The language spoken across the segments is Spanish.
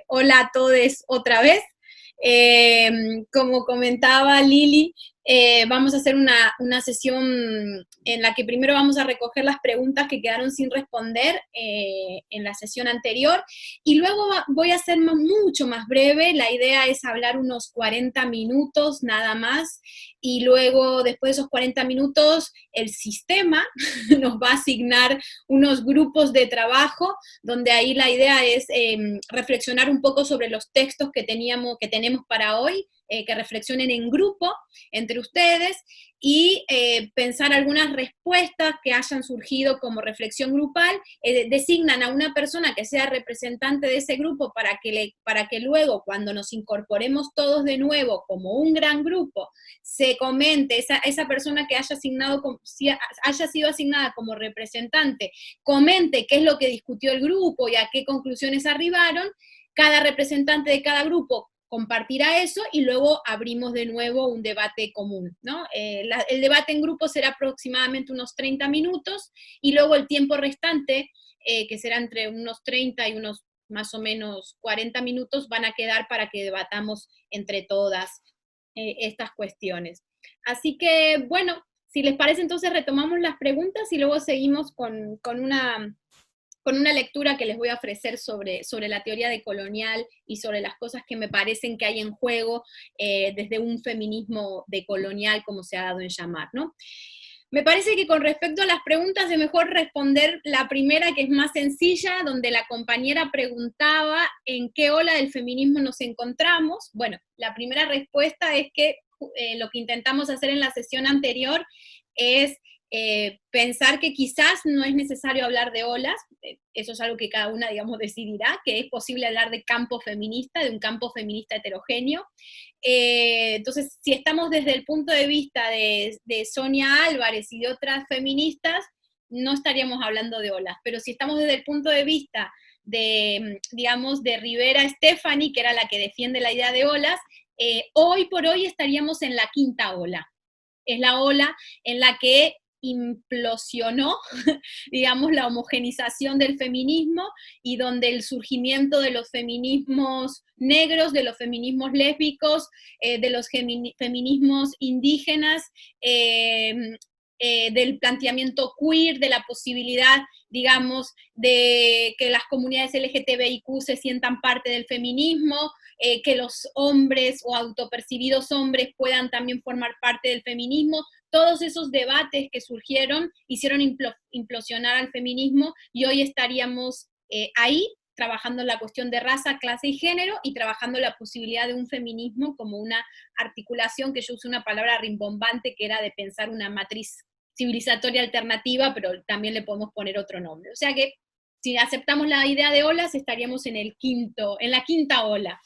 Hola a todos otra vez. Como comentaba Lili, vamos a hacer una sesión en la que primero vamos a recoger las preguntas que quedaron sin responder en la sesión anterior, y luego voy a ser mucho más breve. La idea es hablar unos 40 minutos nada más, y luego después de esos 40 minutos el sistema nos va a asignar unos grupos de trabajo, donde ahí la idea es reflexionar un poco sobre los textos que tenemos para hoy, que reflexionen en grupo entre ustedes, y pensar algunas respuestas que hayan surgido como reflexión grupal. Designan a una persona que sea representante de ese grupo para que luego, cuando nos incorporemos todos de nuevo como un gran grupo, se comente, esa persona que haya sido asignada como representante, comente qué es lo que discutió el grupo y a qué conclusiones arribaron. Cada representante de cada grupo compartirá eso, y luego abrimos de nuevo un debate común, ¿no? El debate en grupo será aproximadamente unos 30 minutos, y luego el tiempo restante, que será entre unos 30 y unos más o menos 40 minutos, van a quedar para que debatamos entre todas estas cuestiones. Así que, bueno, si les parece, entonces retomamos las preguntas y luego seguimos con una lectura que les voy a ofrecer sobre la teoría decolonial y sobre las cosas que me parecen que hay en juego desde un feminismo decolonial, como se ha dado en llamar, ¿no? Me parece que con respecto a las preguntas es mejor responder la primera, que es más sencilla, donde la compañera preguntaba en qué ola del feminismo nos encontramos. Bueno, la primera respuesta es que lo que intentamos hacer en la sesión anterior es pensar que quizás no es necesario hablar de olas. Eso es algo que cada una, digamos, decidirá, que es posible hablar de campo feminista, de un campo feminista heterogéneo. Entonces, si estamos desde el punto de vista de Sonia Álvarez y de otras feministas, no estaríamos hablando de olas, pero si estamos desde el punto de vista de, digamos, de Rivera Stephanie, que era la que defiende la idea de olas, hoy por hoy estaríamos en la quinta ola. Es la ola en la que implosionó, digamos, la homogenización del feminismo, y donde el surgimiento de los feminismos negros, de los feminismos lésbicos, de los feminismos indígenas, del planteamiento queer, de la posibilidad, digamos, de que las comunidades LGTBIQ se sientan parte del feminismo, que los hombres o autopercibidos hombres puedan también formar parte del feminismo. Todos esos debates que surgieron hicieron implosionar al feminismo, y hoy estaríamos ahí trabajando la cuestión de raza, clase y género, y trabajando la posibilidad de un feminismo como una articulación, que yo usé una palabra rimbombante, que era de pensar una matriz civilizatoria alternativa, pero también le podemos poner otro nombre. O sea que si aceptamos la idea de olas, estaríamos en la quinta ola.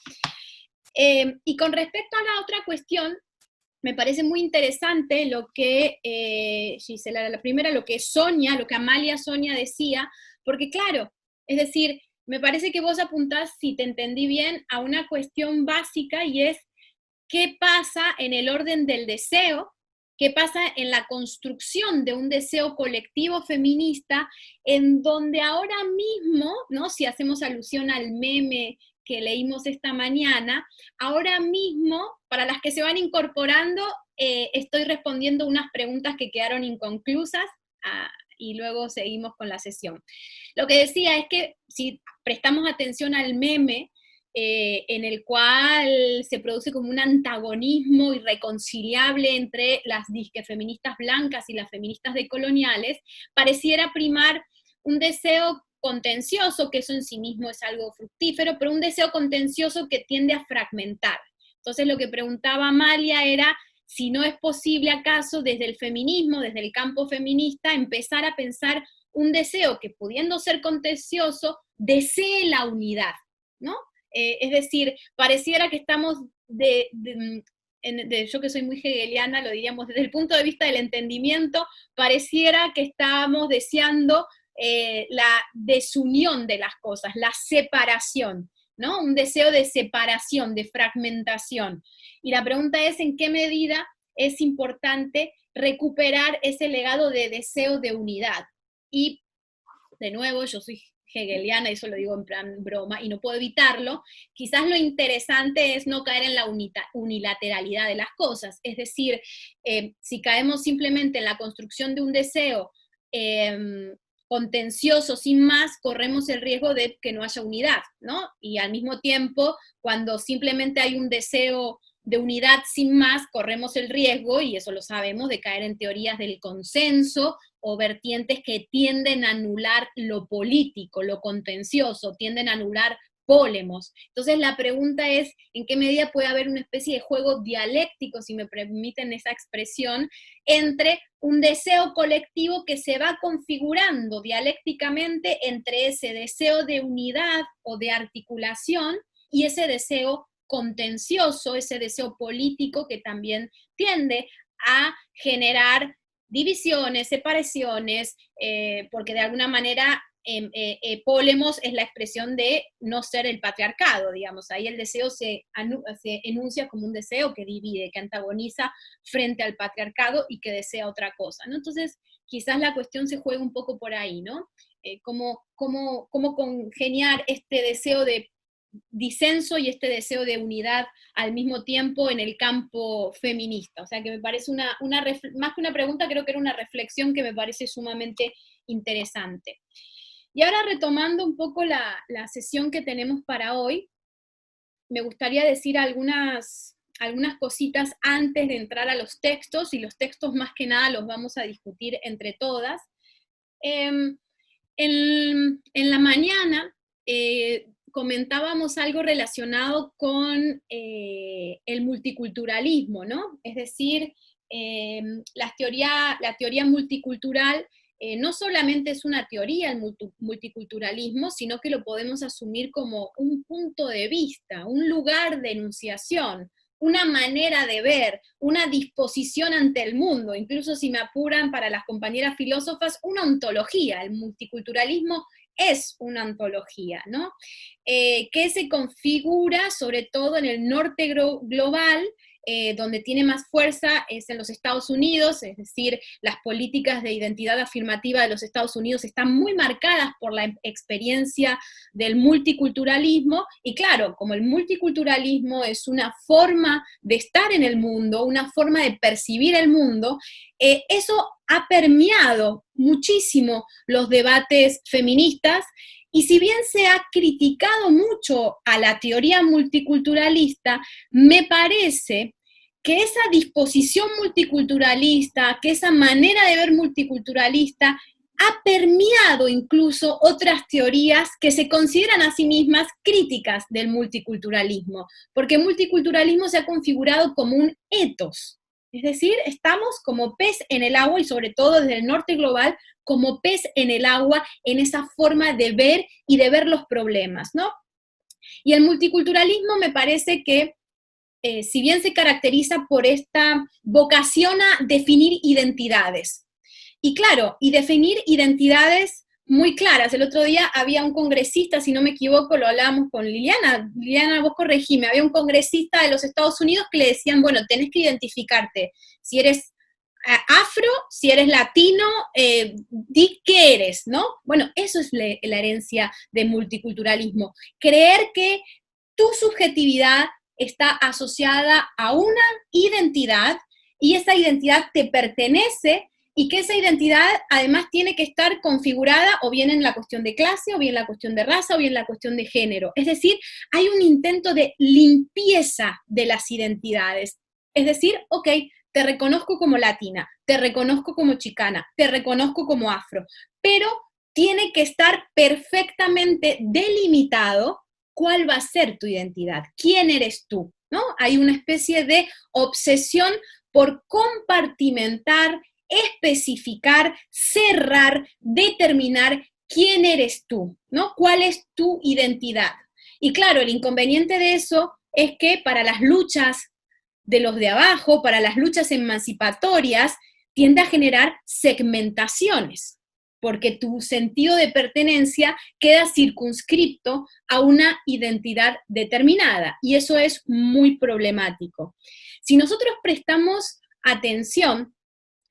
Y con respecto a la otra cuestión, me parece muy interesante lo que Gisela, la primera, lo que Sonia, lo que Amalia Sonia decía, porque claro, es decir, me parece que vos apuntás, si te entendí bien, a una cuestión básica, y es qué pasa en el orden del deseo, qué pasa en la construcción de un deseo colectivo feminista, en donde ahora mismo, ¿no? Si hacemos alusión al meme que leímos esta mañana, ahora mismo, para las que se van incorporando, estoy respondiendo unas preguntas que quedaron inconclusas, y luego seguimos con la sesión. Lo que decía es que si prestamos atención al meme, en el cual se produce como un antagonismo irreconciliable entre las disque feministas blancas y las feministas decoloniales, pareciera primar un deseo contencioso, que eso en sí mismo es algo fructífero, pero un deseo contencioso que tiende a fragmentar. Entonces lo que preguntaba Amalia era si no es posible acaso desde el feminismo, desde el campo feminista, empezar a pensar un deseo que, pudiendo ser contencioso, desee la unidad, ¿no? Es decir, pareciera que estamos yo que soy muy hegeliana, lo diríamos desde el punto de vista del entendimiento, pareciera que estamos deseando la desunión de las cosas, la separación, ¿no? Un deseo de separación, de fragmentación. Y la pregunta es en qué medida es importante recuperar ese legado de deseo de unidad. Y, de nuevo, yo soy hegeliana, y eso lo digo en plan broma, y no puedo evitarlo, quizás lo interesante es no caer en la unilateralidad de las cosas, es decir, si caemos simplemente en la construcción de un deseo contencioso sin más, corremos el riesgo de que no haya unidad, ¿no? Y al mismo tiempo, cuando simplemente hay un deseo de unidad sin más, corremos el riesgo, y eso lo sabemos, de caer en teorías del consenso o vertientes que tienden a anular lo político, lo contencioso, tienden a anular pólemos. Entonces la pregunta es, ¿en qué medida puede haber una especie de juego dialéctico, si me permiten esa expresión, entre un deseo colectivo que se va configurando dialécticamente entre ese deseo de unidad o de articulación y ese deseo contencioso, ese deseo político que también tiende a generar divisiones, separaciones, porque de alguna manera Polemos es la expresión de no ser el patriarcado, digamos, ahí el deseo se enuncia como un deseo que divide, que antagoniza frente al patriarcado y que desea otra cosa, ¿no? Entonces, quizás la cuestión se juega un poco por ahí, ¿no? Cómo congeniar este deseo de disenso y este deseo de unidad al mismo tiempo en el campo feminista. O sea que me parece más que una pregunta, creo que era una reflexión que me parece sumamente interesante. Y ahora retomando un poco la sesión que tenemos para hoy, me gustaría decir algunas cositas antes de entrar a los textos, y los textos más que nada los vamos a discutir entre todas. En la mañana comentábamos algo relacionado con el multiculturalismo, ¿no? Es decir, la teoría multicultural no solamente es una teoría el multiculturalismo, sino que lo podemos asumir como un punto de vista, un lugar de enunciación, una manera de ver, una disposición ante el mundo, incluso si me apuran para las compañeras filósofas, una ontología. El multiculturalismo es una ontología, ¿no? Que se configura sobre todo en el norte global, donde tiene más fuerza es en los Estados Unidos, es decir, las políticas de identidad afirmativa de los Estados Unidos están muy marcadas por la experiencia del multiculturalismo, y claro, como el multiculturalismo es una forma de estar en el mundo, una forma de percibir el mundo, eso ha permeado muchísimo los debates feministas, y si bien se ha criticado mucho a la teoría multiculturalista, me parece que esa disposición multiculturalista, que esa manera de ver multiculturalista, ha permeado incluso otras teorías que se consideran a sí mismas críticas del multiculturalismo, porque el multiculturalismo se ha configurado como un etos, es decir, estamos como pez en el agua, y sobre todo desde el norte global, como pez en el agua, en esa forma de ver y de ver los problemas, ¿no? Y el multiculturalismo me parece que, si bien se caracteriza por esta vocación a definir identidades, y claro, y definir identidades muy claras. El otro día había un congresista, si no me equivoco, lo hablábamos con Liliana, vos corregime, había un congresista de los Estados Unidos que le decían, bueno, tenés que identificarte, si eres afro, si eres latino, di qué eres, ¿no? Bueno, eso es la herencia del multiculturalismo, creer que tu subjetividad está asociada a una identidad, y esa identidad te pertenece, y que esa identidad además tiene que estar configurada o bien en la cuestión de clase, o bien en la cuestión de raza, o bien en la cuestión de género. Es decir, hay un intento de limpieza de las identidades. Es decir, ok, te reconozco como latina, te reconozco como chicana, te reconozco como afro, pero tiene que estar perfectamente delimitado cuál va a ser tu identidad, quién eres tú, ¿no? Hay una especie de obsesión por compartimentar, especificar, cerrar, determinar quién eres tú, ¿no? ¿Cuál es tu identidad? Y claro, el inconveniente de eso es que para las luchas de los de abajo, para las luchas emancipatorias, tiende a generar segmentaciones, porque tu sentido de pertenencia queda circunscripto a una identidad determinada, y eso es muy problemático. Si nosotros prestamos atención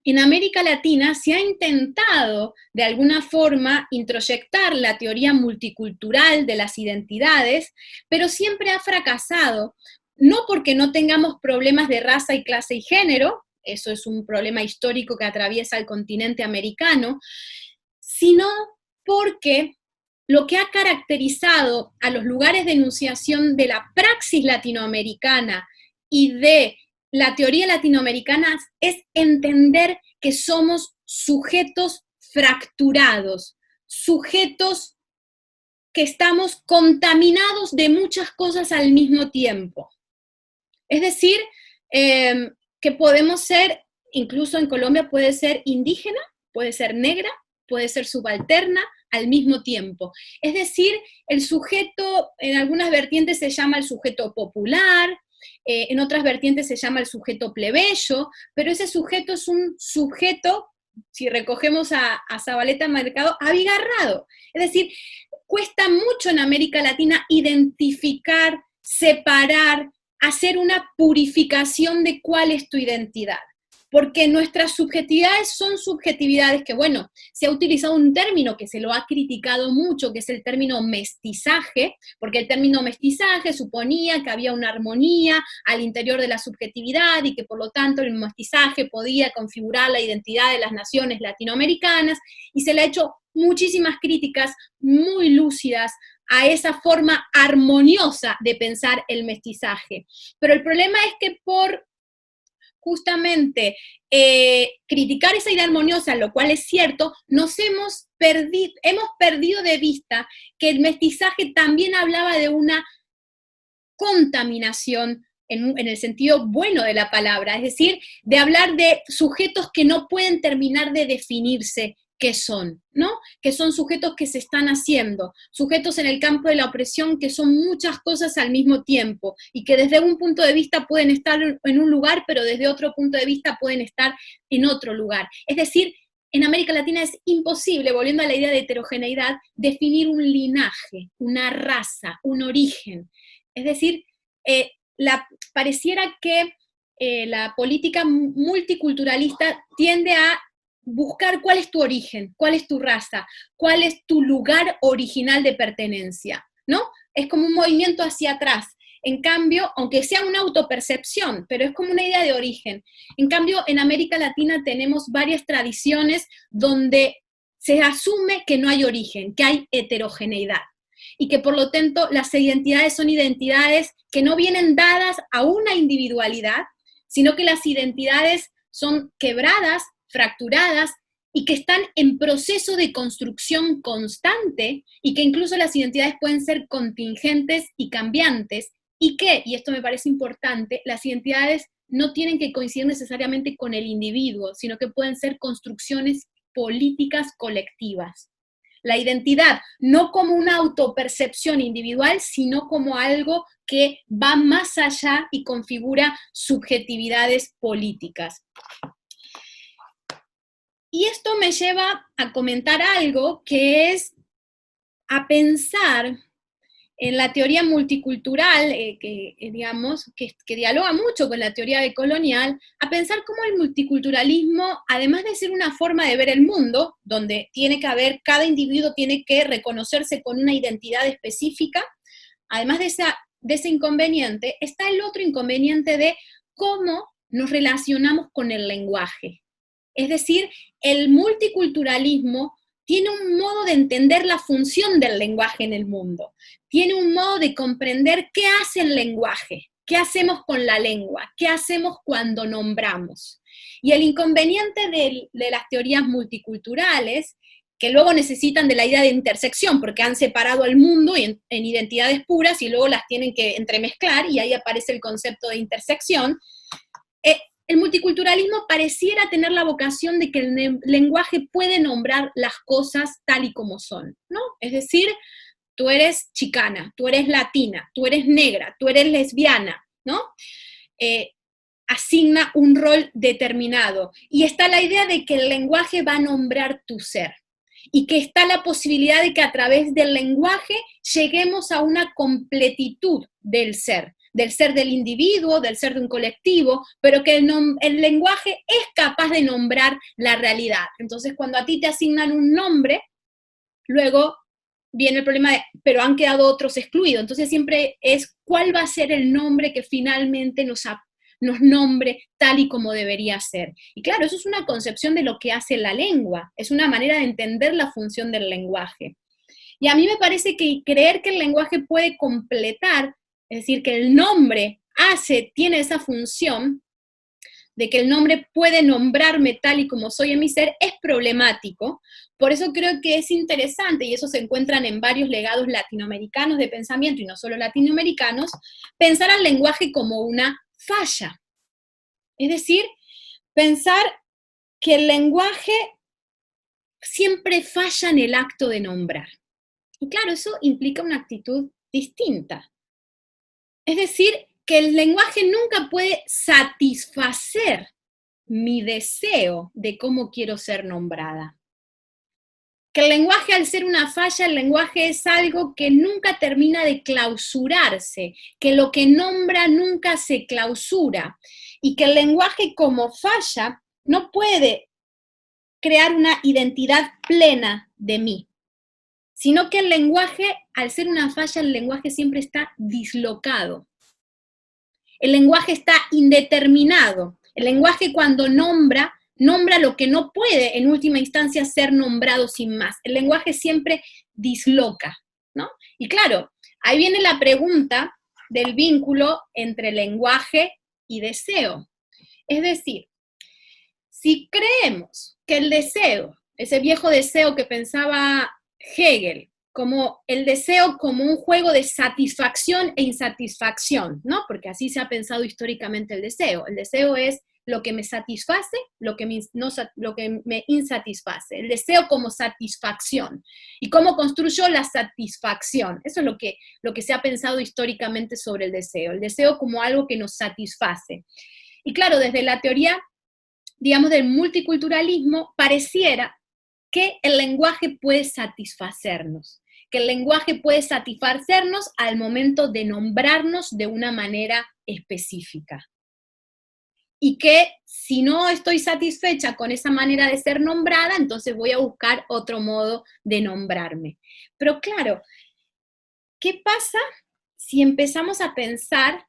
en América Latina se ha intentado de alguna forma introyectar la teoría multicultural de las identidades, pero siempre ha fracasado, no porque no tengamos problemas de raza y clase y género, eso es un problema histórico que atraviesa el continente americano, sino porque lo que ha caracterizado a los lugares de enunciación de la praxis latinoamericana y de la teoría latinoamericana es entender que somos sujetos fracturados, sujetos que estamos contaminados de muchas cosas al mismo tiempo. Es decir, que podemos ser, incluso en Colombia puede ser indígena, puede ser negra, puede ser subalterna al mismo tiempo. Es decir, el sujeto en algunas vertientes se llama el sujeto popular, en otras vertientes se llama el sujeto plebeyo, pero ese sujeto es un sujeto, si recogemos a Zabaleta Mercado, abigarrado. Es decir, cuesta mucho en América Latina identificar, separar, hacer una purificación de cuál es tu identidad. Porque nuestras subjetividades son subjetividades que, bueno, se ha utilizado un término que se lo ha criticado mucho, que es el término mestizaje, porque el término mestizaje suponía que había una armonía al interior de la subjetividad y que por lo tanto el mestizaje podía configurar la identidad de las naciones latinoamericanas, y se le ha hecho muchísimas críticas muy lúcidas a esa forma armoniosa de pensar el mestizaje. Pero el problema es que por justamente criticar esa idea armoniosa, lo cual es cierto, hemos perdido de vista que el mestizaje también hablaba de una contaminación en el sentido bueno de la palabra, es decir, de hablar de sujetos que no pueden terminar de definirse qué son, ¿no? Que son sujetos que se están haciendo, sujetos en el campo de la opresión que son muchas cosas al mismo tiempo y que desde un punto de vista pueden estar en un lugar, pero desde otro punto de vista pueden estar en otro lugar. Es decir, en América Latina es imposible, volviendo a la idea de heterogeneidad, definir un linaje, una raza, un origen. Es decir, pareciera que la política multiculturalista tiende a buscar cuál es tu origen, cuál es tu raza, cuál es tu lugar original de pertenencia, ¿no? Es como un movimiento hacia atrás. En cambio, aunque sea una autopercepción, pero es como una idea de origen. En cambio, en América Latina tenemos varias tradiciones donde se asume que no hay origen, que hay heterogeneidad, y que por lo tanto las identidades son identidades que no vienen dadas a una individualidad, sino que las identidades son quebradas, fracturadas, y que están en proceso de construcción constante, y que incluso las identidades pueden ser contingentes y cambiantes, y esto me parece importante, las identidades no tienen que coincidir necesariamente con el individuo, sino que pueden ser construcciones políticas colectivas. La identidad no como una autopercepción individual, sino como algo que va más allá y configura subjetividades políticas. Y esto me lleva a comentar algo que es a pensar en la teoría multicultural, digamos, que dialoga mucho con la teoría decolonial, a pensar cómo el multiculturalismo, además de ser una forma de ver el mundo, donde tiene que haber, cada individuo tiene que reconocerse con una identidad específica, además de ese inconveniente, está el otro inconveniente de cómo nos relacionamos con el lenguaje. Es decir, el multiculturalismo tiene un modo de entender la función del lenguaje en el mundo, tiene un modo de comprender qué hace el lenguaje, qué hacemos con la lengua, qué hacemos cuando nombramos. Y el inconveniente de las teorías multiculturales, que luego necesitan de la idea de intersección, porque han separado al mundo en identidades puras y luego las tienen que entremezclar, y ahí aparece el concepto de intersección. El multiculturalismo pareciera tener la vocación de que el lenguaje puede nombrar las cosas tal y como son, ¿no? Es decir, tú eres chicana, tú eres latina, tú eres negra, tú eres lesbiana, ¿no? Asigna un rol determinado. Y está la idea de que el lenguaje va a nombrar tu ser. y que está la posibilidad de que a través del lenguaje lleguemos a una completitud del ser del individuo, del ser de un colectivo, pero que el lenguaje es capaz de nombrar la realidad. Entonces, cuando a ti te asignan un nombre, luego viene el problema de, pero han quedado otros excluidos. Entonces siempre es cuál va a ser el nombre que finalmente nos nombre tal y como debería ser. Y claro, eso es una concepción de lo que hace la lengua, es una manera de entender la función del lenguaje. Y a mí me parece que creer que el lenguaje puede completar, es decir, que el nombre tiene esa función, de que el nombre puede nombrarme tal y como soy en mi ser, es problemático. Por eso creo que es interesante, y eso se encuentran en varios legados latinoamericanos de pensamiento, y no solo latinoamericanos, pensar al lenguaje como una falla. Es decir, pensar que el lenguaje siempre falla en el acto de nombrar. Y claro, eso implica una actitud distinta. Es decir, que el lenguaje nunca puede satisfacer mi deseo de cómo quiero ser nombrada. Que el lenguaje, al ser una falla, el lenguaje es algo que nunca termina de clausurarse, que lo que nombra nunca se clausura, y que el lenguaje como falla no puede crear una identidad plena de mí, sino que el lenguaje, al ser una falla, el lenguaje siempre está dislocado. El lenguaje está indeterminado. El lenguaje cuando nombra lo que no puede en última instancia ser nombrado sin más. El lenguaje siempre disloca, ¿no? Y claro, ahí viene la pregunta del vínculo entre lenguaje y deseo. Es decir, si creemos que el deseo, ese viejo deseo que pensaba Hegel, como el deseo como un juego de satisfacción e insatisfacción, ¿no? Porque así se ha pensado históricamente el deseo. El deseo es lo que me satisface, lo que me insatisface. El deseo como satisfacción. ¿Y cómo construyo la satisfacción? Eso es lo que se ha pensado históricamente sobre el deseo. El deseo como algo que nos satisface. Y claro, desde la teoría, digamos, del multiculturalismo, pareciera que el lenguaje puede satisfacernos, que el lenguaje puede satisfacernos al momento de nombrarnos de una manera específica. Y que si no estoy satisfecha con esa manera de ser nombrada, entonces voy a buscar otro modo de nombrarme. Pero claro, ¿qué pasa si empezamos a pensar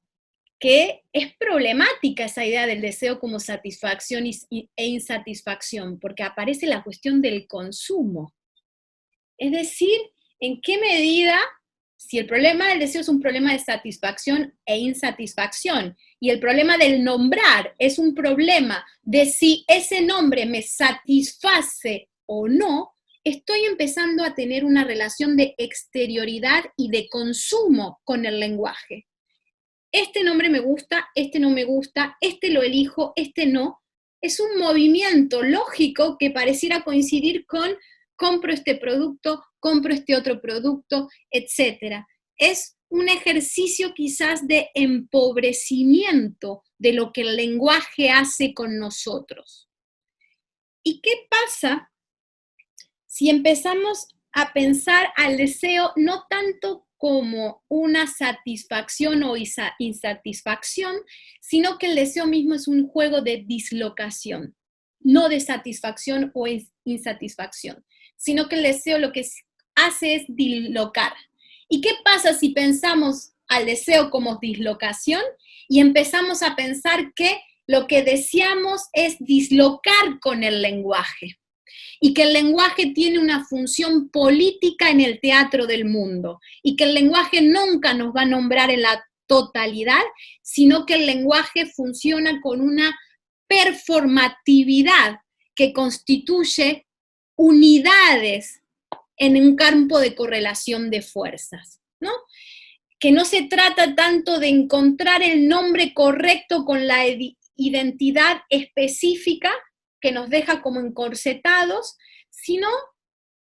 que es problemática esa idea del deseo como satisfacción e insatisfacción? Porque aparece la cuestión del consumo. Es decir, ¿en qué medida, si el problema del deseo es un problema de satisfacción e insatisfacción, y el problema del nombrar es un problema de si ese nombre me satisface o no, estoy empezando a tener una relación de exterioridad y de consumo con el lenguaje? Este nombre me gusta, este no me gusta, este lo elijo, este no. Es un movimiento lógico que pareciera coincidir con compro este producto, compro este otro producto, etc. Es un ejercicio quizás de empobrecimiento de lo que el lenguaje hace con nosotros. ¿Y qué pasa si empezamos a pensar al deseo no tanto como una satisfacción o insatisfacción, sino que el deseo mismo es un juego de dislocación, no de satisfacción o insatisfacción, sino que el deseo lo que hace es dislocar. ¿Y qué pasa si pensamos al deseo como dislocación y empezamos a pensar que lo que deseamos es dislocar con el lenguaje? Y que el lenguaje tiene una función política en el teatro del mundo, y que el lenguaje nunca nos va a nombrar en la totalidad, sino que el lenguaje funciona con una performatividad que constituye unidades en un campo de correlación de fuerzas, ¿no? Que no se trata tanto de encontrar el nombre correcto con la identidad específica, que nos deja como encorsetados, sino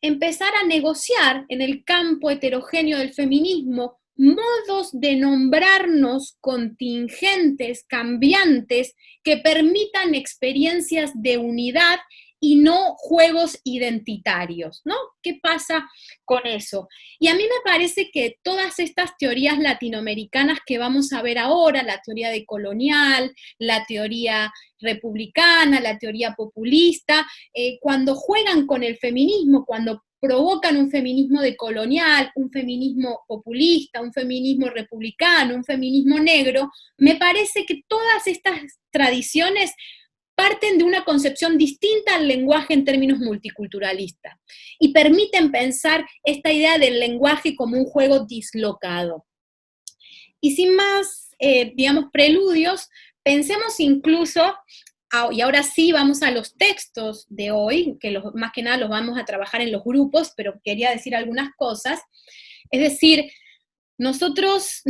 empezar a negociar en el campo heterogéneo del feminismo modos de nombrarnos contingentes, cambiantes, que permitan experiencias de unidad y no juegos identitarios, ¿no? ¿Qué pasa con eso? Y a mí me parece que todas estas teorías latinoamericanas que vamos a ver ahora, la teoría decolonial, la teoría republicana, la teoría populista, cuando juegan con el feminismo, cuando provocan un feminismo decolonial, un feminismo populista, un feminismo republicano, un feminismo negro, me parece que todas estas tradiciones parten de una concepción distinta al lenguaje en términos multiculturalistas y permiten pensar esta idea del lenguaje como un juego dislocado. Y sin más, digamos, preludios, pensemos incluso, y ahora sí vamos a los textos de hoy, que más que nada los vamos a trabajar en los grupos, pero quería decir algunas cosas. Es decir, nosotras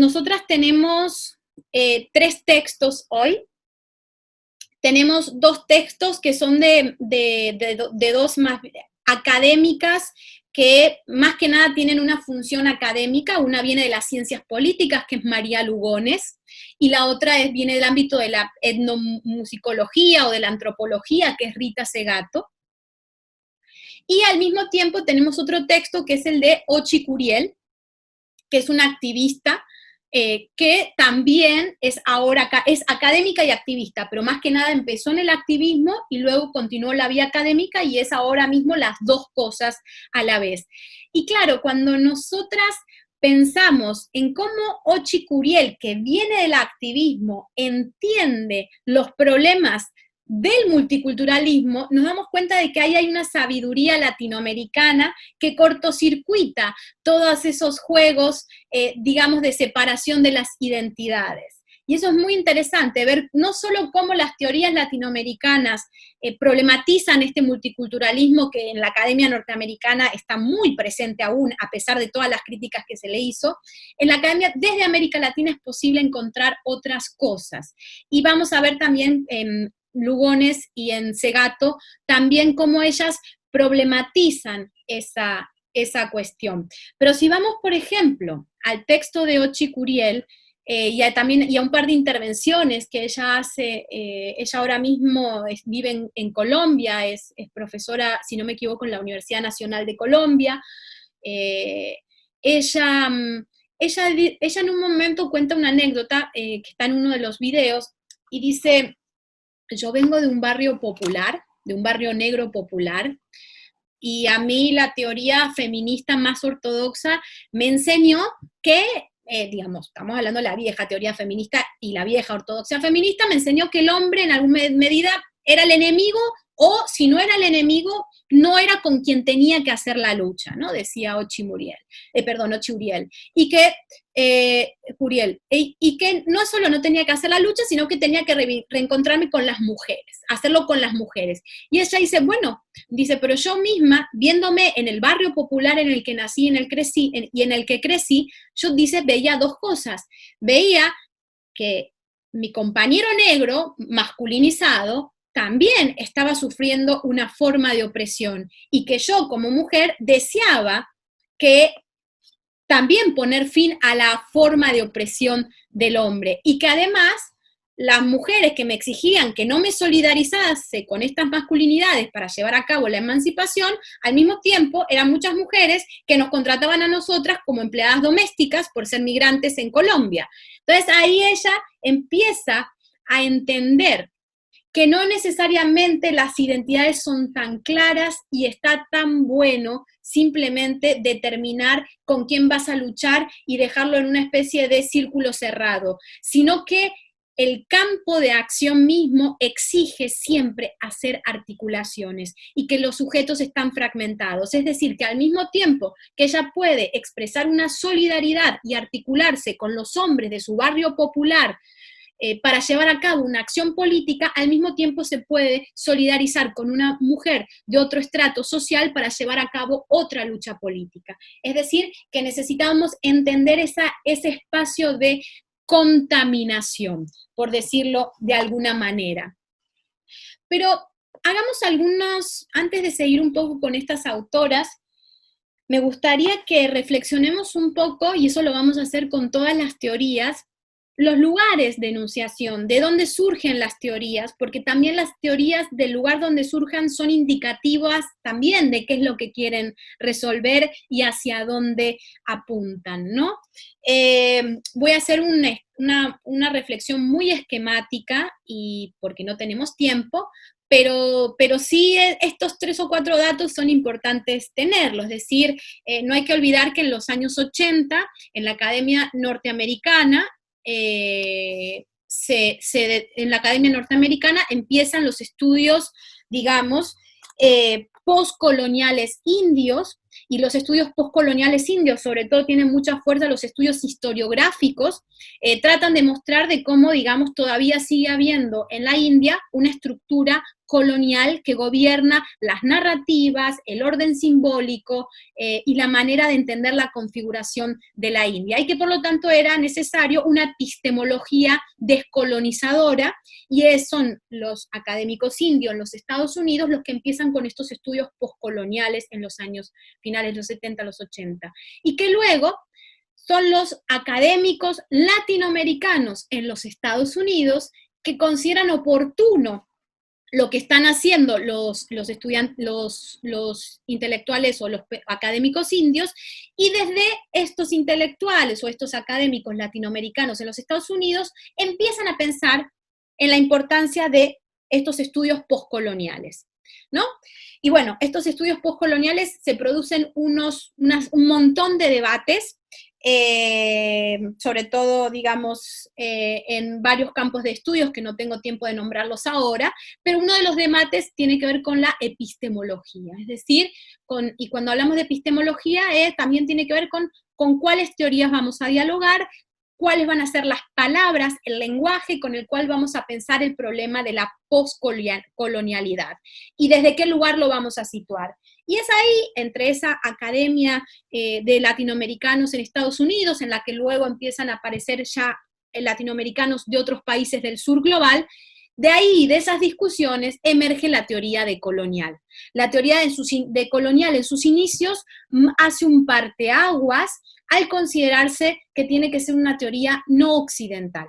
tenemos 3 textos hoy. Tenemos 2 textos que son de 2 más académicas, que más que nada tienen una función académica. Una viene de las ciencias políticas, que es María Lugones, y la otra viene del ámbito de la etnomusicología o de la antropología, que es Rita Segato. Y al mismo tiempo tenemos otro texto que es el de Ochi Curiel, que es una activista que también es académica y activista, pero más que nada empezó en el activismo y luego continuó la vía académica y es ahora mismo las 2 cosas a la vez. Y claro, cuando nosotras pensamos en cómo Ochi Curiel, que viene del activismo, entiende los problemas del multiculturalismo, nos damos cuenta de que ahí hay una sabiduría latinoamericana que cortocircuita todos esos juegos, digamos, de separación de las identidades. Y eso es muy interesante, ver no solo cómo las teorías latinoamericanas problematizan este multiculturalismo que en la academia norteamericana está muy presente aún, a pesar de todas las críticas que se le hizo, en la academia desde América Latina es posible encontrar otras cosas. Y vamos a ver también Lugones y en Segato, también cómo ellas problematizan esa cuestión. Pero si vamos, por ejemplo, al texto de Ochi Curiel, y a un par de intervenciones que ella hace, ella ahora mismo vive en Colombia, es profesora, si no me equivoco, en la Universidad Nacional de Colombia. Ella en un momento cuenta una anécdota que está en uno de los videos y dice: yo vengo de un barrio popular, de un barrio negro popular, y a mí la teoría feminista más ortodoxa me enseñó que, digamos, estamos hablando de la vieja teoría feminista y la vieja ortodoxia feminista, me enseñó que el hombre en alguna medida era el enemigo, o si no era el enemigo, no era con quien tenía que hacer la lucha, ¿no? Decía Ochi Uriel. Y que Curiel, y que no solo no tenía que hacer la lucha, sino que tenía que reencontrarme con las mujeres, hacerlo con las mujeres. Y ella dice, bueno, dice, pero yo misma, viéndome en el barrio popular en el que nací, y en el que crecí, yo, dice, veía 2 cosas. Veía que mi compañero negro, masculinizado, también estaba sufriendo una forma de opresión, y que yo como mujer deseaba que también poner fin a la forma de opresión del hombre, y que además las mujeres que me exigían que no me solidarizase con estas masculinidades para llevar a cabo la emancipación, al mismo tiempo eran muchas mujeres que nos contrataban a nosotras como empleadas domésticas por ser migrantes en Colombia. Entonces ahí ella empieza a entender que no necesariamente las identidades son tan claras y está tan bueno simplemente determinar con quién vas a luchar y dejarlo en una especie de círculo cerrado, sino que el campo de acción mismo exige siempre hacer articulaciones y que los sujetos están fragmentados. Es decir, que al mismo tiempo que ella puede expresar una solidaridad y articularse con los hombres de su barrio popular, para llevar a cabo una acción política, al mismo tiempo se puede solidarizar con una mujer de otro estrato social para llevar a cabo otra lucha política. Es decir, que necesitamos entender ese espacio de contaminación, por decirlo de alguna manera. Pero hagamos antes de seguir un poco con estas autoras, me gustaría que reflexionemos un poco, y eso lo vamos a hacer con todas las teorías, los lugares de enunciación, de dónde surgen las teorías, porque también las teorías del lugar donde surjan son indicativas también de qué es lo que quieren resolver y hacia dónde apuntan, ¿no? Voy a hacer una reflexión muy esquemática, y porque no tenemos tiempo, pero sí estos 3 o 4 datos son importantes tenerlos, es decir, no hay que olvidar que en los años 80, en la Academia Norteamericana, en la Academia Norteamericana empiezan los estudios, digamos, postcoloniales indios, y los estudios postcoloniales indios, sobre todo, tienen mucha fuerza los estudios historiográficos, tratan de mostrar de cómo, digamos, todavía sigue habiendo en la India una estructura colonial que gobierna las narrativas, el orden simbólico y la manera de entender la configuración de la India, y que por lo tanto era necesario una epistemología descolonizadora, y son los académicos indios en los Estados Unidos los que empiezan con estos estudios postcoloniales en los años finales de los 70, los 80, y que luego son los académicos latinoamericanos en los Estados Unidos que consideran oportuno lo que están haciendo los estudiantes, los intelectuales o los académicos indios, y desde estos intelectuales o estos académicos latinoamericanos en los Estados Unidos empiezan a pensar en la importancia de estos estudios postcoloniales, ¿no? Y bueno, estos estudios postcoloniales se producen un montón de debates, sobre todo, digamos, en varios campos de estudios que no tengo tiempo de nombrarlos ahora, pero uno de los debates tiene que ver con la epistemología, es decir, y cuando hablamos de epistemología, también tiene que ver con cuáles teorías vamos a dialogar, cuáles van a ser las palabras, el lenguaje con el cual vamos a pensar el problema de la postcolonialidad, y desde qué lugar lo vamos a situar. Y es ahí, entre esa academia de latinoamericanos en Estados Unidos, en la que luego empiezan a aparecer ya latinoamericanos de otros países del sur global, de ahí, de esas discusiones, emerge la teoría decolonial. La teoría decolonial en sus inicios hace un parteaguas al considerarse que tiene que ser una teoría no occidental,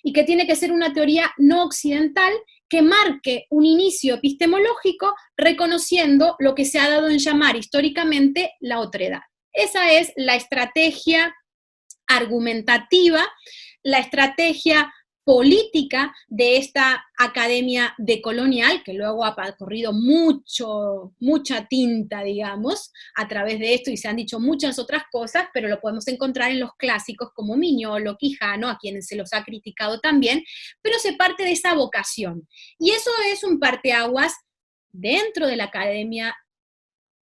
y que tiene que ser una teoría no occidental que marque un inicio epistemológico reconociendo lo que se ha dado en llamar históricamente la otredad. Esa es la estrategia argumentativa, la estrategia política de esta academia decolonial, que luego ha corrido mucha tinta, digamos, a través de esto, y se han dicho muchas otras cosas, pero lo podemos encontrar en los clásicos como Mignolo, Quijano, a quienes se los ha criticado también, pero se parte de esa vocación. Y eso es un parteaguas dentro de la academia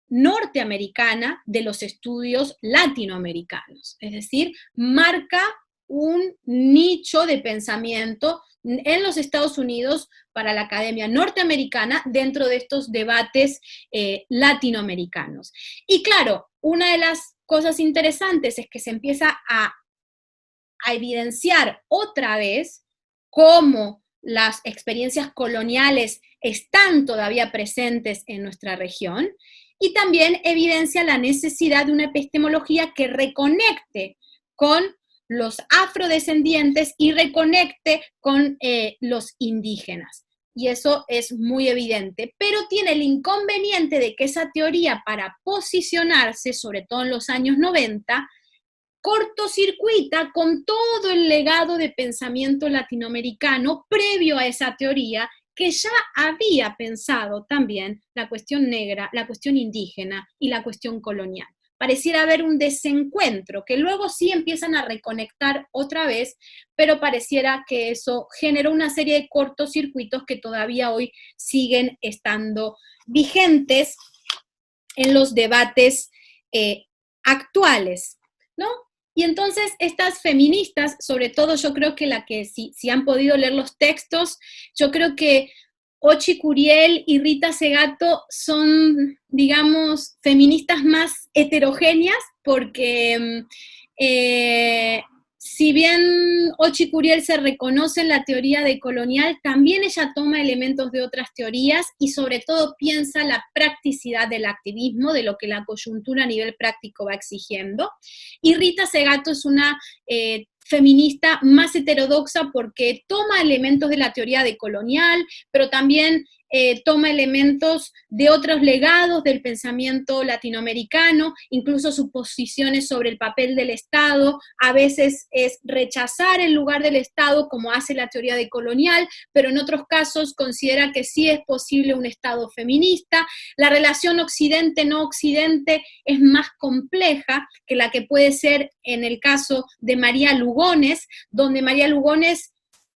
norteamericana de los estudios latinoamericanos, es decir, marca un nicho de pensamiento en los Estados Unidos para la academia norteamericana dentro de estos debates latinoamericanos. Y claro, una de las cosas interesantes es que se empieza a evidenciar otra vez cómo las experiencias coloniales están todavía presentes en nuestra región, y también evidencia la necesidad de una epistemología que reconecte con los afrodescendientes y reconecte con los indígenas. Y eso es muy evidente, pero tiene el inconveniente de que esa teoría, para posicionarse, sobre todo en los años 90, cortocircuita con todo el legado de pensamiento latinoamericano previo a esa teoría, que ya había pensado también la cuestión negra, la cuestión indígena y la cuestión colonial. Pareciera haber un desencuentro, que luego sí empiezan a reconectar otra vez, pero pareciera que eso generó una serie de cortocircuitos que todavía hoy siguen estando vigentes en los debates actuales, ¿no? Y entonces estas feministas, sobre todo yo creo que si han podido leer los textos, yo creo que Ochi Curiel y Rita Segato son, digamos, feministas más heterogéneas, porque si bien Ochi Curiel se reconoce en la teoría decolonial, también ella toma elementos de otras teorías y sobre todo piensa la practicidad del activismo, de lo que la coyuntura a nivel práctico va exigiendo. Y Rita Segato es una feminista más heterodoxa porque toma elementos de la teoría decolonial, pero también toma elementos de otros legados del pensamiento latinoamericano, incluso sus posiciones sobre el papel del Estado, a veces es rechazar el lugar del Estado como hace la teoría decolonial, pero en otros casos considera que sí es posible un Estado feminista. La relación occidente-no occidente es más compleja que la que puede ser en el caso de María Lugones, donde María Lugones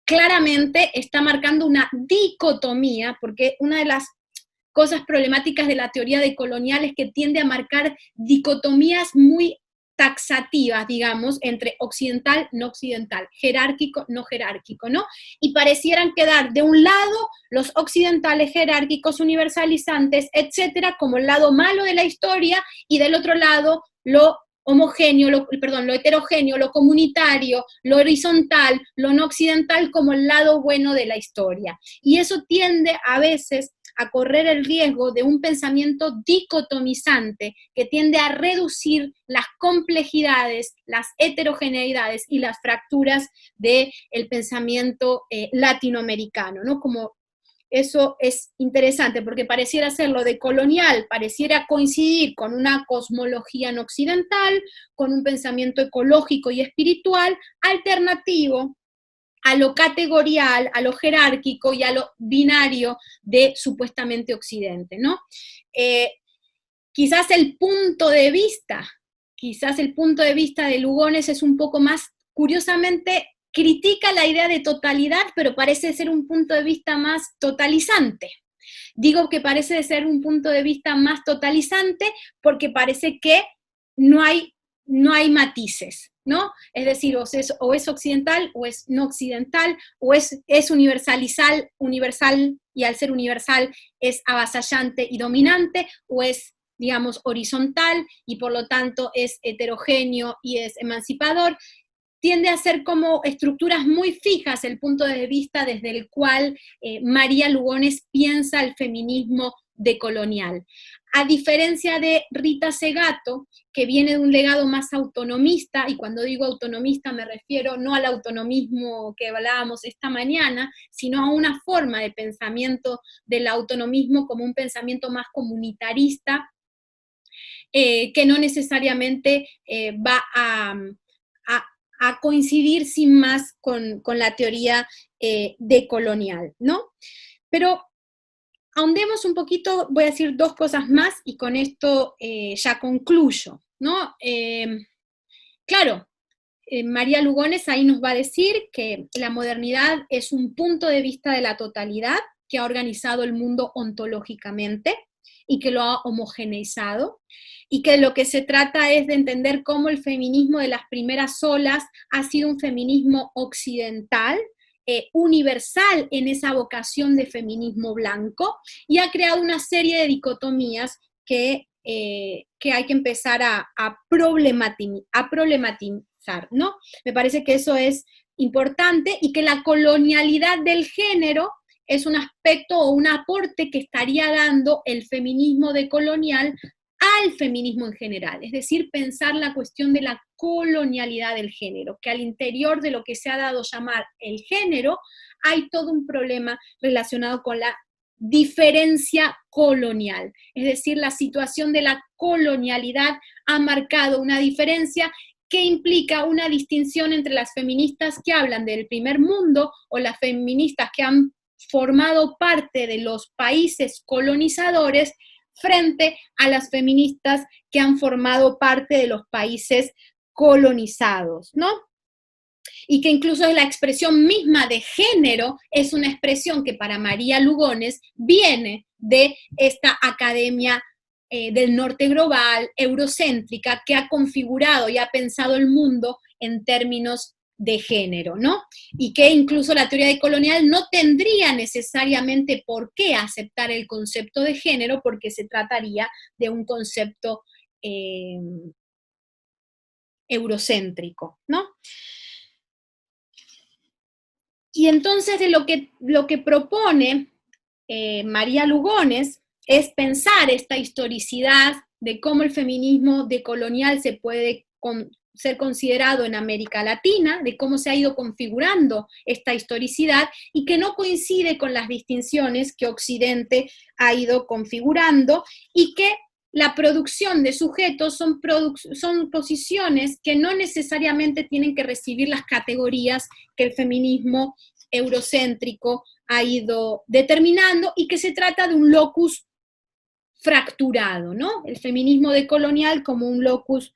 claramente está marcando una dicotomía, porque una de las cosas problemáticas de la teoría decolonial es que tiende a marcar dicotomías muy taxativas, digamos, entre occidental, no occidental, jerárquico, no jerárquico, ¿no? Y parecieran quedar de un lado los occidentales jerárquicos, universalizantes, etcétera, como el lado malo de la historia, y del otro lado lo homogéneo, lo heterogéneo, lo comunitario, lo horizontal, lo no occidental como el lado bueno de la historia. Y eso tiende a veces a correr el riesgo de un pensamiento dicotomizante que tiende a reducir las complejidades, las heterogeneidades y las fracturas del pensamiento latinoamericano, ¿no? Como eso es interesante porque pareciera ser lo de colonial, pareciera coincidir con una cosmología no occidental, con un pensamiento ecológico y espiritual alternativo a lo categorial, a lo jerárquico y a lo binario de supuestamente Occidente, ¿no? Quizás el punto de vista de Lugones es un poco más, curiosamente, critica la idea de totalidad, pero parece ser un punto de vista más totalizante. Digo que parece ser un punto de vista más totalizante porque parece que no hay matices, ¿no? Es decir, o es occidental o es no occidental, o es universal y al ser universal es avasallante y dominante, o es, digamos, horizontal y por lo tanto es heterogéneo y es emancipador. Tiende a ser como estructuras muy fijas el punto de vista desde el cual María Lugones piensa el feminismo decolonial. A diferencia de Rita Segato, que viene de un legado más autonomista, y cuando digo autonomista me refiero no al autonomismo que hablábamos esta mañana, sino a una forma de pensamiento del autonomismo como un pensamiento más comunitarista, que no necesariamente va a coincidir sin más con la teoría decolonial, ¿no? Pero ahondemos un poquito, voy a decir dos cosas más y con esto ya concluyo, ¿no? Claro, María Lugones ahí nos va a decir que la modernidad es un punto de vista de la totalidad que ha organizado el mundo ontológicamente y que lo ha homogeneizado, y que lo que se trata es de entender cómo el feminismo de las primeras olas ha sido un feminismo occidental, universal en esa vocación de feminismo blanco, y ha creado una serie de dicotomías que hay que empezar a problematizar, ¿no? Me parece que eso es importante y que la colonialidad del género es un aspecto o un aporte que estaría dando el feminismo decolonial al feminismo en general, es decir, pensar la cuestión de la colonialidad del género, que al interior de lo que se ha dado a llamar el género hay todo un problema relacionado con la diferencia colonial, es decir, la situación de la colonialidad ha marcado una diferencia que implica una distinción entre las feministas que hablan del primer mundo o las feministas que han formado parte de los países colonizadores frente a las feministas que han formado parte de los países colonizados, ¿no? Y que incluso la expresión misma de género es una expresión que para María Lugones viene de esta academia del norte global, eurocéntrica, que ha configurado y ha pensado el mundo en términos de género, ¿no? Y que incluso la teoría decolonial no tendría necesariamente por qué aceptar el concepto de género, porque se trataría de un concepto eurocéntrico, ¿no? Y entonces de lo que propone María Lugones es pensar esta historicidad de cómo el feminismo decolonial se puede ser considerado en América Latina, de cómo se ha ido configurando esta historicidad y que no coincide con las distinciones que Occidente ha ido configurando y que la producción de sujetos son posiciones que no necesariamente tienen que recibir las categorías que el feminismo eurocéntrico ha ido determinando y que se trata de un locus fracturado, ¿no? El feminismo decolonial como un locus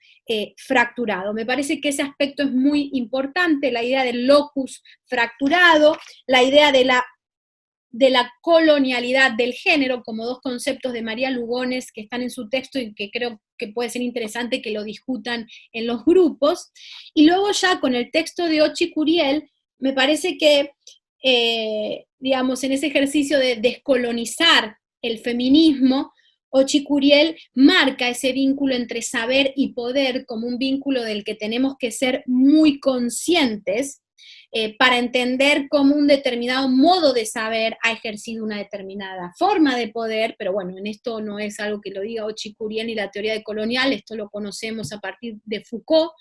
fracturado. Me parece que ese aspecto es muy importante, la idea del locus fracturado, la idea de la colonialidad del género, como dos conceptos de María Lugones que están en su texto y que creo que puede ser interesante que lo discutan en los grupos. Y luego ya con el texto de Ochi Curiel, me parece que, digamos, en ese ejercicio de descolonizar el feminismo, Ochi Curiel marca ese vínculo entre saber y poder como un vínculo del que tenemos que ser muy conscientes, para entender cómo un determinado modo de saber ha ejercido una determinada forma de poder, pero bueno, en esto no es algo que lo diga Ochi Curiel ni la teoría decolonial, esto lo conocemos a partir de Foucault.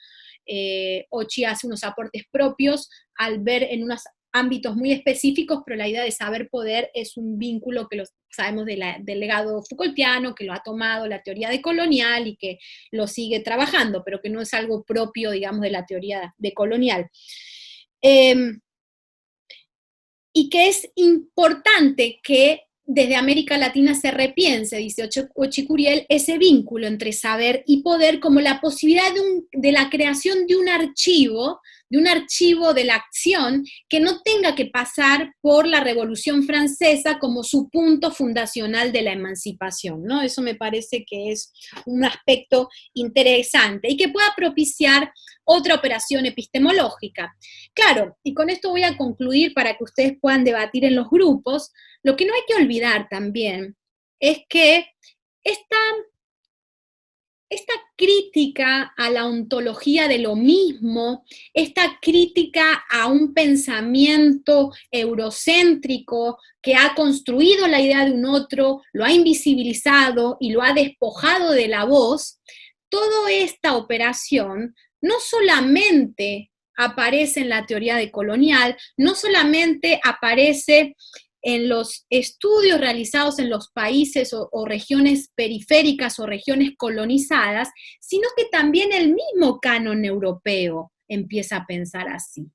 Ochi hace unos aportes propios al ver en unos ámbitos muy específicos, pero la idea de saber poder es un vínculo que lo sabemos del legado Foucaultiano, que lo ha tomado la teoría decolonial y que lo sigue trabajando, pero que no es algo propio, digamos, de la teoría decolonial. Y que es importante que desde América Latina se repiense, dice Ochi Curiel, ese vínculo entre saber y poder como la posibilidad de la creación de un archivo de la acción que no tenga que pasar por la Revolución Francesa como su punto fundacional de la emancipación, ¿no? Eso me parece que es un aspecto interesante y que pueda propiciar otra operación epistemológica. Claro, y con esto voy a concluir para que ustedes puedan debatir en los grupos. Lo que no hay que olvidar también es que esta crítica a la ontología de lo mismo, esta crítica a un pensamiento eurocéntrico que ha construido la idea de un otro, lo ha invisibilizado y lo ha despojado de la voz, toda esta operación no solamente aparece en la teoría decolonial, no solamente aparece en los estudios realizados en los países o regiones periféricas o regiones colonizadas, sino que también el mismo canon europeo empieza a pensar así.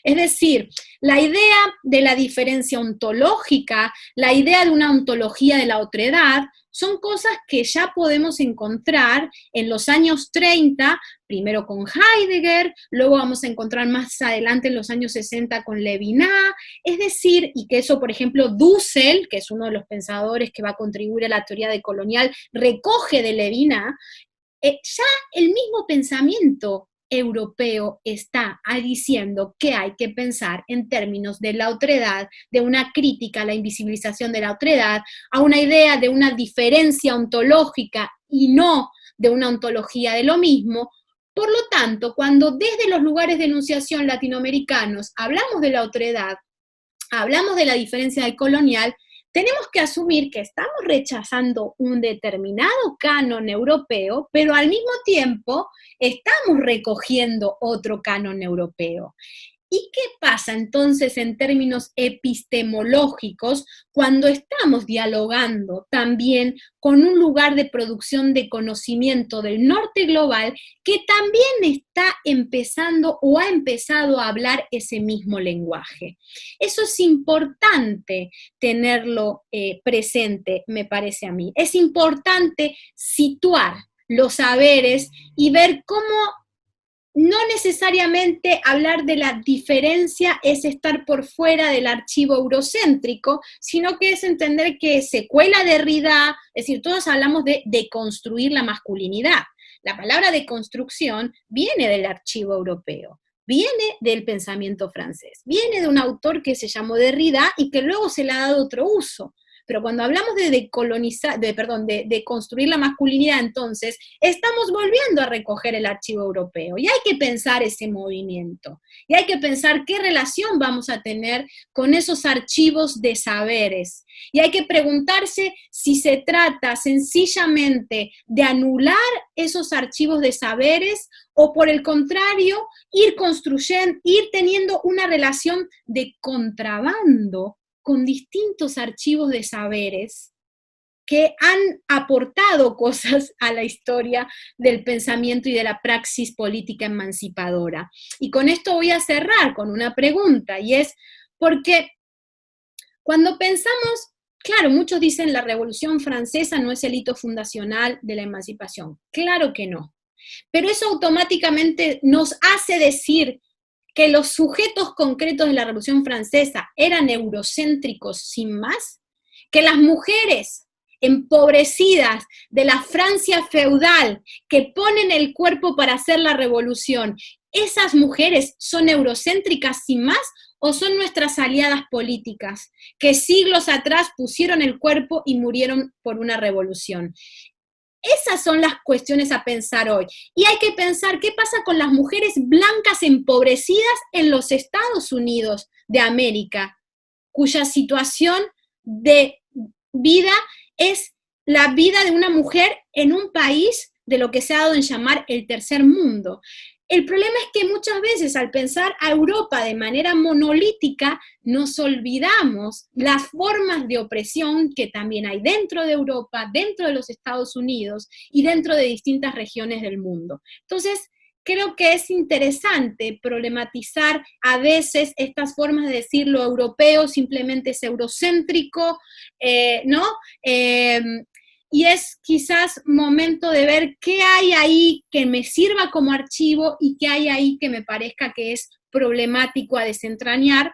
Es decir, la idea de la diferencia ontológica, la idea de una ontología de la otredad, son cosas que ya podemos encontrar en los años 30, primero con Heidegger, luego vamos a encontrar más adelante en los años 60 con Levinas, es decir, y que eso, por ejemplo, Dussel, que es uno de los pensadores que va a contribuir a la teoría decolonial, recoge de Levinas, ya el mismo pensamiento europeo está diciendo que hay que pensar en términos de la otredad, de una crítica a la invisibilización de la otredad, a una idea de una diferencia ontológica y no de una ontología de lo mismo. Por lo tanto, cuando desde los lugares de enunciación latinoamericanos hablamos de la otredad, hablamos de la diferencia decolonial, tenemos que asumir que estamos rechazando un determinado canon europeo, pero al mismo tiempo estamos recogiendo otro canon europeo. ¿Y qué pasa entonces en términos epistemológicos cuando estamos dialogando también con un lugar de producción de conocimiento del norte global que también está empezando o ha empezado a hablar ese mismo lenguaje? Eso es importante tenerlo presente, me parece a mí. Es importante situar los saberes y ver cómo no necesariamente hablar de la diferencia es estar por fuera del archivo eurocéntrico, sino que es entender que se cuela Derrida, es decir, todos hablamos de deconstruir la masculinidad. La palabra deconstrucción viene del archivo europeo, viene del pensamiento francés, viene de un autor que se llamó Derrida y que luego se le ha dado otro uso. Pero cuando hablamos de decolonizar, de construir la masculinidad, entonces, estamos volviendo a recoger el archivo europeo, y hay que pensar ese movimiento, y hay que pensar qué relación vamos a tener con esos archivos de saberes, y hay que preguntarse si se trata sencillamente de anular esos archivos de saberes, o por el contrario, ir construyendo, ir teniendo una relación de contrabando con distintos archivos de saberes que han aportado cosas a la historia del pensamiento y de la praxis política emancipadora. Y con esto voy a cerrar con una pregunta, y es, porque cuando pensamos, claro, muchos dicen la Revolución Francesa no es el hito fundacional de la emancipación. Claro que no. Pero eso automáticamente nos hace decir que los sujetos concretos de la Revolución Francesa eran eurocéntricos sin más, que las mujeres empobrecidas de la Francia feudal que ponen el cuerpo para hacer la revolución, esas mujeres son eurocéntricas sin más, o son nuestras aliadas políticas que siglos atrás pusieron el cuerpo y murieron por una revolución. Esas son las cuestiones a pensar hoy. Y hay que pensar qué pasa con las mujeres blancas empobrecidas en los Estados Unidos de América, cuya situación de vida es la vida de una mujer en un país de lo que se ha dado en llamar el tercer mundo. El problema es que muchas veces al pensar a Europa de manera monolítica, nos olvidamos las formas de opresión que también hay dentro de Europa, dentro de los Estados Unidos y dentro de distintas regiones del mundo. Entonces, creo que es interesante problematizar a veces estas formas de decir lo europeo simplemente es eurocéntrico, ¿no? Y es quizás momento de ver qué hay ahí que me sirva como archivo y qué hay ahí que me parezca que es problemático a desentrañar,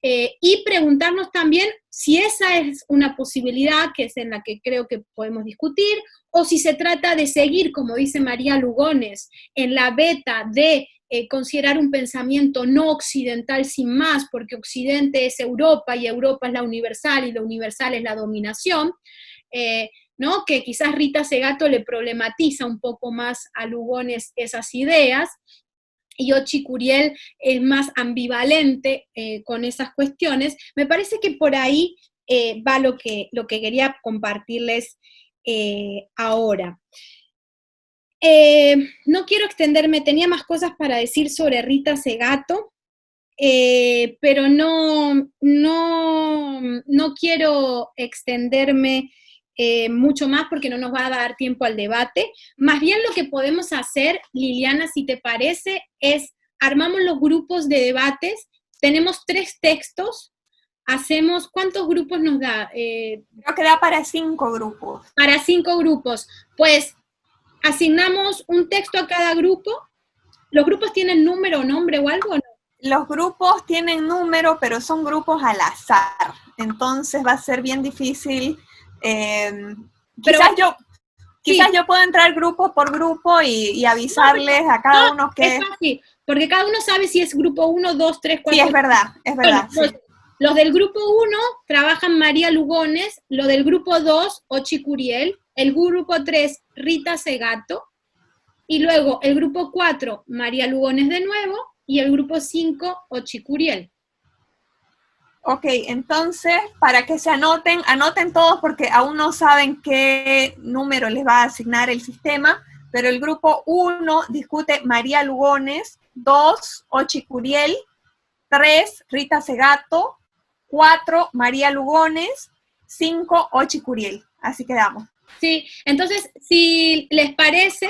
y preguntarnos también si esa es una posibilidad que es en la que creo que podemos discutir, o si se trata de seguir, como dice María Lugones, en la beta de considerar un pensamiento no occidental sin más, porque Occidente es Europa y Europa es la universal y lo universal es la dominación, ¿no? Que quizás Rita Segato le problematiza un poco más a Lugones esas ideas, y Ochi Curiel es más ambivalente con esas cuestiones. Me parece que por ahí va lo que quería compartirles ahora. No quiero extenderme, tenía más cosas para decir sobre Rita Segato, pero no quiero extenderme mucho más porque no nos va a dar tiempo al debate. Más bien lo que podemos hacer, Liliana, si te parece, es armamos los grupos de debates, tenemos 3 textos, hacemos, ¿cuántos grupos nos da? Creo que da para 5 grupos. Para 5 grupos, pues asignamos un texto a cada grupo. ¿Los grupos tienen número o nombre o algo? ¿No? Los grupos tienen número, pero son grupos al azar, entonces va a ser bien difícil. Quizás yo puedo entrar grupo por grupo y avisarles a cada uno que... Es fácil, porque cada uno sabe si es grupo 1, 2, 3, 4. Sí, es verdad. Bueno, Sí. Los del grupo 1 trabajan María Lugones, lo del grupo 2, Ochi Curiel, el grupo 3, Rita Segato, y luego el grupo 4, María Lugones de nuevo, y el grupo 5, Ochi Curiel. Ok, entonces, para que se anoten todos porque aún no saben qué número les va a asignar el sistema, pero el grupo 1 discute María Lugones, 2, Ochi Curiel, 3, Rita Segato, 4, María Lugones, 5, Ochi Curiel. Así quedamos. Sí, entonces, si les parece,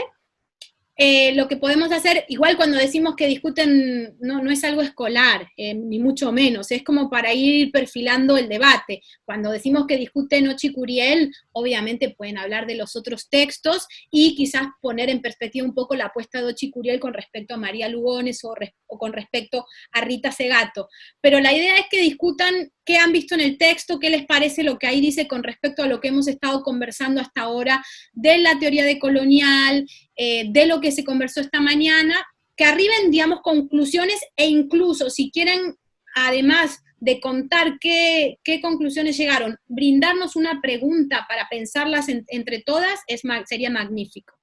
lo que podemos hacer, igual cuando decimos que discuten, no es algo escolar, ni mucho menos, es como para ir perfilando el debate. Cuando decimos que discuten Ochi Curiel, obviamente pueden hablar de los otros textos y quizás poner en perspectiva un poco la apuesta de Ochi Curiel con respecto a María Lugones o con respecto a Rita Segato. Pero la idea es que discutan qué han visto en el texto, qué les parece lo que ahí dice con respecto a lo que hemos estado conversando hasta ahora de la teoría decolonial, de lo que se conversó esta mañana, que arriben, digamos, conclusiones, e incluso si quieren, además, de contar qué conclusiones llegaron, brindarnos una pregunta para pensarlas entre todas, sería magnífico.